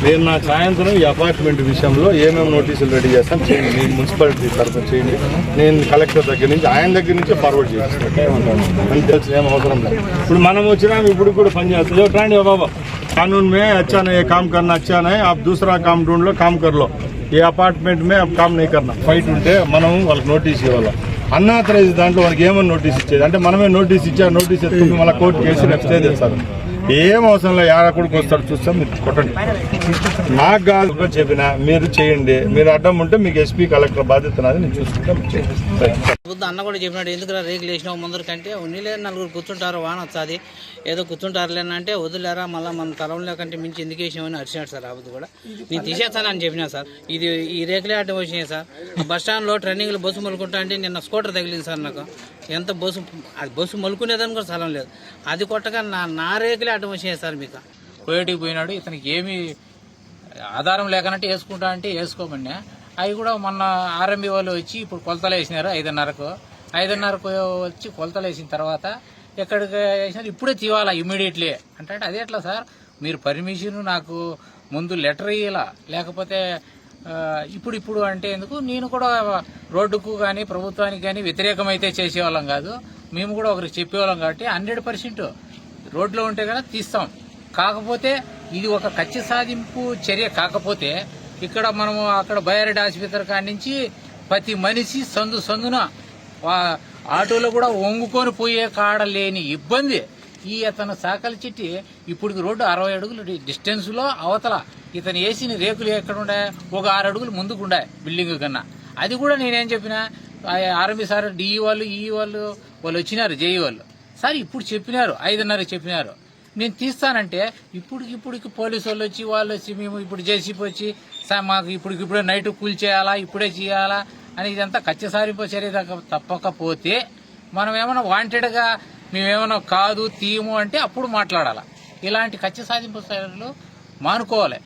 నేను నా సాయంత్రం ఈ అపార్ట్మెంట్ విషయంలో ఏమేమి నోటీసులు రెడీ చేస్తాను చేయండి. నేను మున్సిపాలిటీ తరఫున చేయండి, నేను కలెక్టర్ దగ్గర నుంచి ఆయన దగ్గర నుంచి ఫార్వర్డ్ చేస్తాను అని తెలుసు, ఏం అవసరం లేదు. ఇప్పుడు మనం వచ్చినా ఇప్పుడు కూడా పని చేస్తాం. రండి బాబా, कानून में अच्छा नहीं काम करना, अच्छा नहीं आप दूसरा काम ढूंढ लो, काम कर लो, ये अपार्टमेंट में अब काम नहीं करना. ఫైట్ ఉంటే మనం వాళ్ళకి నోటీస్ ఇవ్వాలి. అన్ఆథరైజ్ దాంట్లో వాళ్ళకి ఏమని నోటీస్ ఇచ్చేది అంటే మనమే నోటీస్ ఇచ్చా, నోటీస్ ఎత్తుకుని మళ్ళీ కోర్టు కేసు నెక్స్ట్ డే తెస్తారు. ఏం అవసరం లేదు, యాడకుడికి వస్తాడు చూస్తాం, మీరు కొట్టండి. నాకు కాదు చెప్పిన మీరు చేయండి, మీరు అడ్డం ఉంటే మీకు ఎస్పీ కలెక్టర్ బాధ్యత నాది, నేను చూసుకుంటాం. అన్న కూడా చెప్పినాడు, ఎందుకు రేకులు వేసినావు ముందర కంటే ఉన్నీలే నలుగురు కూర్చుంటారు, వాన వచ్చాది ఏదో కూర్చుంటారులేనంటే వదిలేరా మళ్ళీ మన తరంలో కంటే మించి ఎందుకు వేసినామని అరిచినాడు సార్. అబద్ధం కూడా నేను తీసేస్తానని చెప్పినా సార్. ఇది ఈ రేకులే అడ్డం వచ్చినాయి సార్. బస్ స్టాండ్లో ట్రైనింగ్లో బస్సు మలుకుంటా అంటే నిన్న స్కూటర్ తగిలింది సార్. నాకు ఎంత బస్సు మలుకునేదని కూడా స్థలం లేదు, అది కొట్టగా నా రేకులే అడ్డం వచ్చినాయి సార్. మీకు కోయటికి పోయినాడు, ఇతనికి ఏమీ ఆధారం లేకనంటే వేసుకుంటా అంటే వేసుకోమన్నా. అవి కూడా మొన్న ఆర్ఎంబీ వాళ్ళు వచ్చి ఇప్పుడు కొలతలు వేసినారు 5:30కు వచ్చి కొలతలు వేసిన తర్వాత ఎక్కడికి వేసినారు ఇప్పుడే తీవాలా ఇమ్మీడియట్లీ అంటే అదే ఎట్లా సార్, మీరు పర్మిషన్ నాకు ముందు లెటర్ ఇయ్యాలా, లేకపోతే ఇప్పుడు అంటే ఎందుకు. నేను కూడా రోడ్డుకు కానీ ప్రభుత్వానికి కానీ వ్యతిరేకమైతే చేసేవాళ్ళం కాదు, మేము కూడా ఒకరికి చెప్పేవాళ్ళం కాబట్టి 100% రోడ్లో ఉంటే కనుక తీస్తాం. కాకపోతే ఇది ఒక కక్ష సాధింపు చర్య కాకపోతే ఇక్కడ మనము అక్కడ బయారెడ్డి ఆసుపత్రి కాడి నుంచి ప్రతి మనిషి సందున ఆటోలో కూడా వంగుకొని పోయే కాడ లేని ఇబ్బంది ఈ అతను సాకలి చిట్టి. ఇప్పుడు రోడ్డు 60 అడుగులు డిస్టెన్స్లో అవతల ఇతను వేసిన రేకులు ఎక్కడ ఉండే ఒక 6 అడుగులు ముందుకుండే బిల్డింగ్ కన్నా. అది కూడా నేనేం చెప్పినా ఆర్ఎంబీ సార్ డిఈ వాళ్ళు వాళ్ళు వచ్చినారు, జేఈ వాళ్ళు సార్ ఇప్పుడు చెప్పినారు 5:30 చెప్పినారు నేను తీస్తానంటే ఇప్పటికి పోలీసు వాళ్ళు వచ్చి మేము ఇప్పుడు జేసీపీ వచ్చి సార్ మాకు ఇప్పుడే నైట్ కూల్ చేయాలా, ఇప్పుడే చేయాలా అని ఇదంతా కచ్చసారింపు చర్య తప్పకపోతే మనం ఏమైనా వాంటెడ్గా మేమేమైనా కాదు తీయము అంటే అప్పుడు మాట్లాడాలా. ఇలాంటి కచ్చ సాధింపు చర్యలు మానుకోవాలి.